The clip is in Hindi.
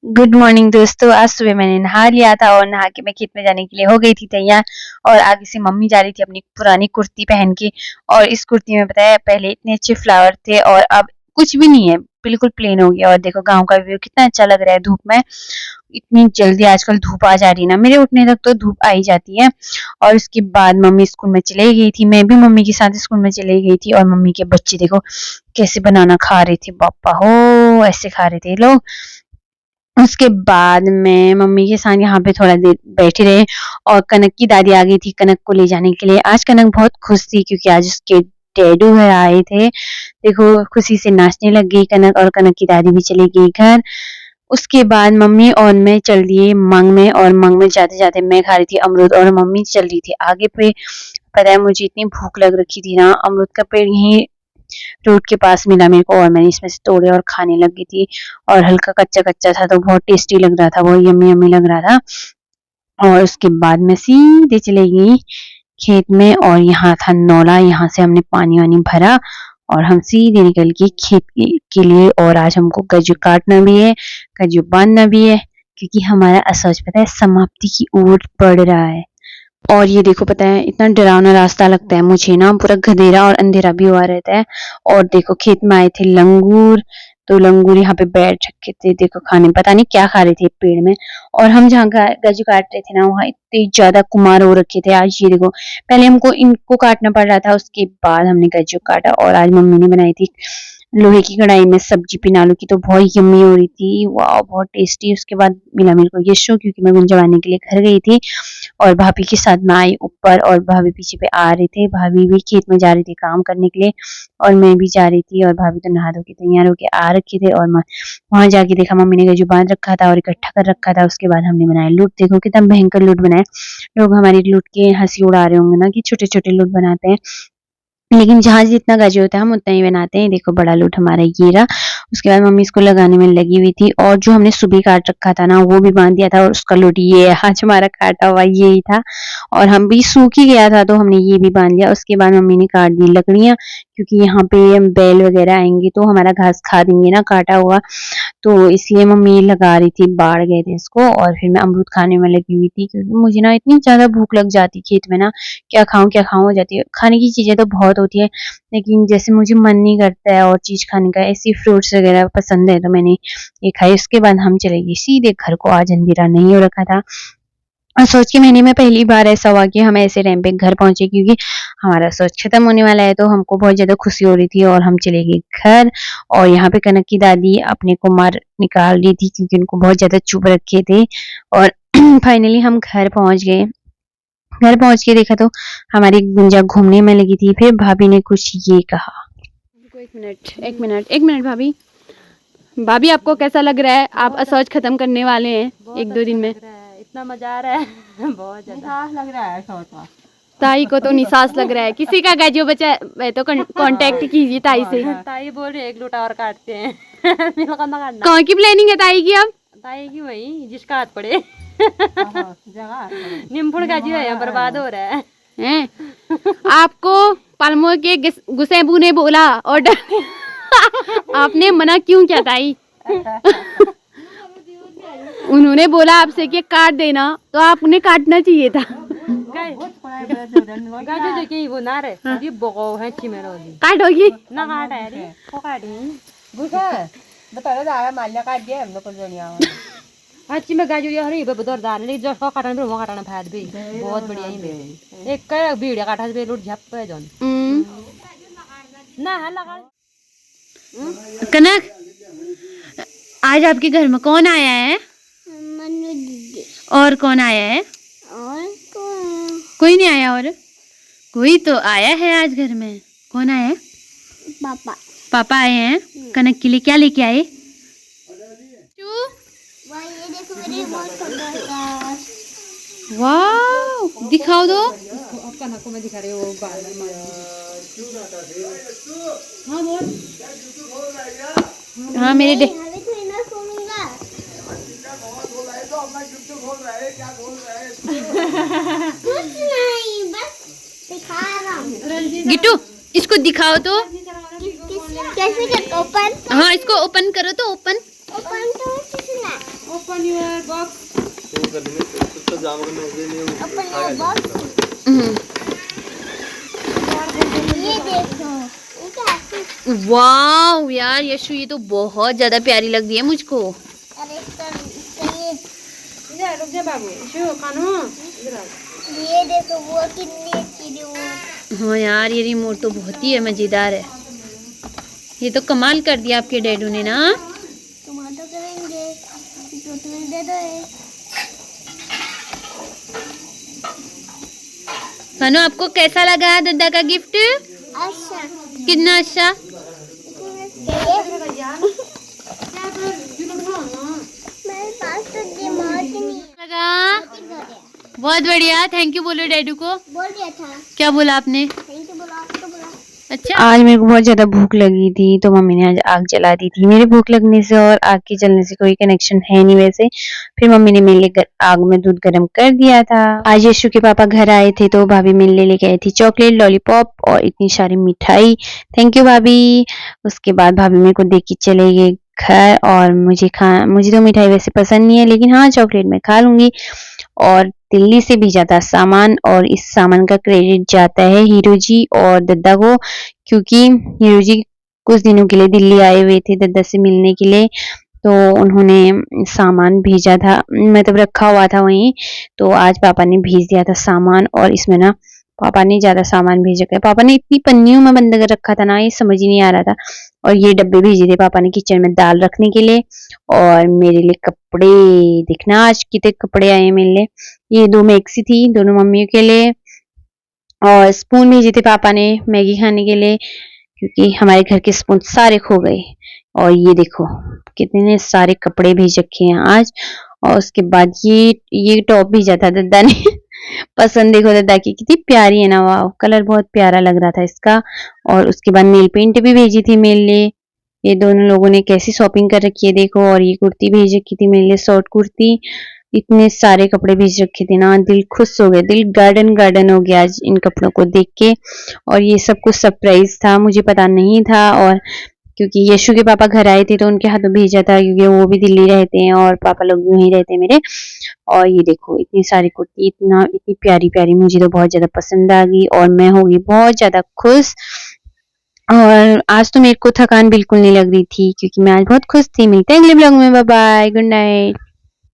गुड मॉर्निंग दोस्तों। आज सुबह मैंने नहा लिया था और नहा के मैं खेत में जाने के लिए हो गई थी तैयार। और आगे से मम्मी जा रही थी अपनी पुरानी कुर्ती पहन के। और इस कुर्ती में पता है पहले इतने अच्छे फ्लावर थे और अब कुछ भी नहीं है, बिल्कुल प्लेन हो गया। और देखो गांव का व्यू कितना अच्छा लग रहा है धूप में। इतनी जल्दी आजकल धूप आ जा रही है ना, मेरे उठने तक तो धूप आ ही जाती है। और उसके बाद मम्मी स्कूल में चली गई थी, मैं भी मम्मी के साथ स्कूल में चली गई थी। और मम्मी के बच्चे देखो कैसे बनाना खा रहे थे, पापा हो ऐसे खा रहे थे लोग। उसके बाद में मम्मी के साथ यहाँ पे थोड़ा देर बैठे रहे और कनक की दादी आ गई थी कनक को ले जाने के लिए। आज कनक बहुत खुश थी क्योंकि आज उसके डैडू घर आए थे। देखो खुशी से नाचने लग गई कनक और कनक की दादी भी चली गई घर। उसके बाद मम्मी और मैं चल दिए मंग में और मंग में जाते जाते मैं खा रही थी अमरूद और मम्मी चल रही थी आगे पे। पता है मुझे इतनी भूख लग रखी थी ना, अमरूद का पेड़ यहीं रोड के पास मिला मेरे को और मैंने इसमें से तोड़े और खाने लगी थी। और हल्का कच्चा कच्चा था तो बहुत टेस्टी लग रहा था, बहुत यम्मी यम्मी लग रहा था। और उसके बाद मैं सीधे चले गई खेत में और यहाँ था नौला, यहाँ से हमने पानी वानी भरा और हम सीधे निकल गए खेत के लिए। और आज हमको गज्जू काटना भी है, गज्जू बांधना भी है क्योंकि हमारा असोज पता है समाप्ति की ओर बढ़ रहा है। और ये देखो पता है इतना डरावना रास्ता लगता है मुझे ना, पूरा गधेरा और अंधेरा भी हुआ रहता है। और देखो खेत में आए थे लंगूर, तो लंगूर यहाँ पे बैठ रखे थे देखो खाने, पता नहीं क्या खा रहे थे पेड़ में। और हम जहाँ गज्जू काट रहे थे ना वहाँ इतने ज्यादा कुमार हो रखे थे। आज ये देखो पहले हमको इनको काटना पड़ रहा था, उसके बाद हमने गज्जू काटा। और आज मम्मी ने बनाई थी लोहे की कढ़ाई में सब्जी पिनालू की, तो बहुत यम्मी हो रही थी, वाह बहुत टेस्टी। उसके बाद मिला मेरे को ये शो क्योंकि मैं गुंजा बांधने के लिए घर गई थी और भाभी के साथ मैं आई ऊपर और भाभी पीछे पे आ रहे थे। भाभी भी खेत में जा रही थी काम करने के लिए और मैं भी जा रही थी। और भाभी तो नहा धो के तैयार होके आ रखे थे और वहां जाके देखा मम्मी ने जो बांध रखा था और इकट्ठा कर रखा था। उसके बाद हमने बनाया लूट, देखो कितना भयंकर लूट बनाया। लोग हमारी लूट के हंसी उड़ा रहे होंगे ना कि छोटे छोटे लूट बनाते हैं, लेकिन जहाँ जितना गाजर होता है हम उतना ही बनाते हैं। देखो बड़ा लूट हमारा ये रहा। उसके बाद मम्मी इसको लगाने में लगी हुई थी और जो हमने सुबह काट रखा था ना वो भी बांध दिया था और उसका लूट ये आज हमारा काटा हुआ यही था। और हम भी सूख ही गया था तो हमने ये भी बांध लिया। उसके बाद मम्मी ने काट दी लकड़ियां क्योंकि यहाँ पे बैल वगैरह आएंगे तो हमारा घास खा देंगे ना काटा हुआ, तो इसलिए मम्मी लगा रही थी, बाढ़ गए थे इसको। और फिर मैं अमरूद खाने में लगी हुई थी क्योंकि मुझे ना इतनी ज्यादा भूख लग जाती खेत में ना, क्या खाऊं हो जाती है। खाने की चीजें तो बहुत होती है लेकिन जैसे मुझे मन नहीं करता है और चीज खाने का, ऐसी फ्रूट्स वगैरह पसंद है तो मैंने ये खाई। उसके बाद हम चले गए सीधे घर को, आज अंधेरा नहीं हो रखा था। और सोच के महीने में पहली बार ऐसा हुआ कि हम ऐसे टाइम पे घर पहुंचे क्योंकि हमारा सोच खत्म होने वाला है, तो हमको बहुत ज्यादा खुशी हो रही थी और हम चले गए घर। और यहाँ पे कनक की दादी अपने को मार निकाल रही थी क्योंकि उनको बहुत ज्यादा चुभ रखे थे। और फाइनली हम घर पहुंच गए। घर पहुंच के देखा तो हमारी गुंजा घूमने में लगी थी। फिर भाभी ने कुछ ये कहा, एक मिनट भाभी, भाभी आपको कैसा लग रहा है? आप असोज खत्म करने वाले हैं एक दो दिन में। इतना मजा आ रहा है बहुत ज्यादा लग रहा है। ताई को तो निसास लग रहा है। किसी का गैजो बचा है तो कांटेक्ट कीजिए ताई से। ताई बोल रही है एक लूटा और काटते हैं कौन की प्लानिंग है ताई की? अब ताई की वही जिसका हाथ पड़े नीमफुड़ गाजी है, बर्बाद हो रहा है। आपको पालमो के गुस्सेबू ने बोला और आपने मना क्यों किया ताई? उन्होंने बोला आपसे कि काट देना तो आपने काटना चाहिए था। वो ना रे जी बगो है काटोगी ना काट है को काटी बुसा बता रहा माल्या काट दिया हम लोग को दुनिया में अच्छी में गाजू यार ये बदर दाल ले जो काटन पे वो काटना फायद भी बहुत बढ़िया ही बे एक का वीडियो काटा पे लूट झप पे जन ना है लगा। कनक आज आपके घर में कौन आया है? और कौन आया है? और कोई नहीं आया। और कोई तो आया है आज घर में। कौन आया है? पापा। पापा आए हैं कनक के लिए। क्या लेके आए? ये देखो मेरे बहुत वाह दिखाओ दो। कनक को मैं दिखा रही हूँ हाँ बोल। हाँ मेरे गिट्टू इसको दिखाओ तो कैसे करते ओपन? हाँ इसको ओपन करो तो ओपन ओपन तो किसने open your box. अपन ये बॉक्स ये देखो ये क्या है? वाह यार यशु, ये तो बहुत ज्यादा प्यारी लग रही है मुझको। अरे इसका ये इधर रुक जा बाबू, शो कानू इधर आओ। ये देखो वो कितनी अच्छी रिमोट। हाँ यार, ये रिमोट तो बहुत ही मजेदार है। ये तो कमाल कर दिया आपके डैडू ने ना। टमाटर करेंगे तो तुम्हें दे दो ये। कानू, आपको कैसा लगा दादा का गिफ्ट? अच्छा कितना अच्छा। मेरे पास तो दिमाग ही नहीं लगा? बहुत बढ़िया, थैंक यू बोलो डैडू को। बोल दिया था। क्या बोला आपने? थैंक यू बोला, आपको बोला। अच्छा, आज मेरे को बहुत ज्यादा भूख लगी थी तो मम्मी ने आज आग जला दी थी। मेरे भूख लगने से और आग के जलने से कोई कनेक्शन है नहीं वैसे। फिर मम्मी ने मेरे लिए आग में दूध गर्म कर दिया था। आज यशु के पापा घर आए थे तो भाभी मेरे लिए लेके आई थी चॉकलेट, लॉलीपॉप और इतनी सारी मिठाई। थैंक यू भाभी। उसके बाद भाभी मेरे को देख के चले गए घर। और मुझे तो मिठाई वैसे पसंद नहीं है, लेकिन हाँ चॉकलेट मैं खा लूंगी। और दिल्ली से भेजा था सामान और इस सामान का क्रेडिट जाता है हीरो जी और दद्दा को, क्योंकि हीरो जी कुछ दिनों के लिए दिल्ली आए हुए थे दद्दा से मिलने के लिए। तो उन्होंने सामान भेजा था, मतलब रखा हुआ था वहीं। तो आज पापा ने भेज दिया था सामान। और इसमें ना पापा ने ज्यादा सामान भेज रखा है। पापा ने इतनी पन्नियों में बंद कर रखा था ना, ये समझ ही नहीं आ रहा था। और ये डब्बे भेजे थे पापा ने किचन में दाल रखने के लिए। और मेरे लिए कपड़े, देखना आज कितने कपड़े आए हैं मेरे लिए। ये 2 मैक्सी थी, दोनों मम्मियों के लिए। और स्पून भेजे थे पापा ने मैगी खाने के लिए, क्योंकि हमारे घर के स्पून सारे खो गए। और ये देखो कितने सारे कपड़े भेज रखे हैं आज। और उसके बाद ये टॉप भेजा था दद्दा ने पसंद देखो दद्दा की कितनी प्यारी है ना, वाह कलर बहुत प्यारा लग रहा था इसका। और उसके बाद नेल पेंट भी भेजी थी मेरे लिए। ये दोनों लोगों ने कैसी शॉपिंग कर रखी है देखो। और ये कुर्ती भेज रखी थी मेरे लिए, शॉर्ट कुर्ती। इतने सारे कपड़े भेज रखे थे ना, दिल खुश हो गया, दिल गार्डन गार्डन हो गया आज इन कपड़ों को देख के। और ये सब कुछ सरप्राइज था, मुझे पता नहीं था। और क्योंकि यशु के पापा घर आए थे तो उनके हाथों भेजा था, क्योंकि वो भी दिल्ली रहते हैं और पापा लोग भी वहीं रहते हैं मेरे। और ये देखो इतनी सारी कुर्ती, इतनी प्यारी प्यारी, मुझे तो बहुत ज्यादा पसंद आ गई और मैं हो गई बहुत ज्यादा खुश। और आज तो मेरे को थकान बिल्कुल नहीं लग रही थी, क्योंकि मैं आज बहुत खुश थी। मिलते हैं अगले ब्लॉग में, बाय बाय, गुड नाइट।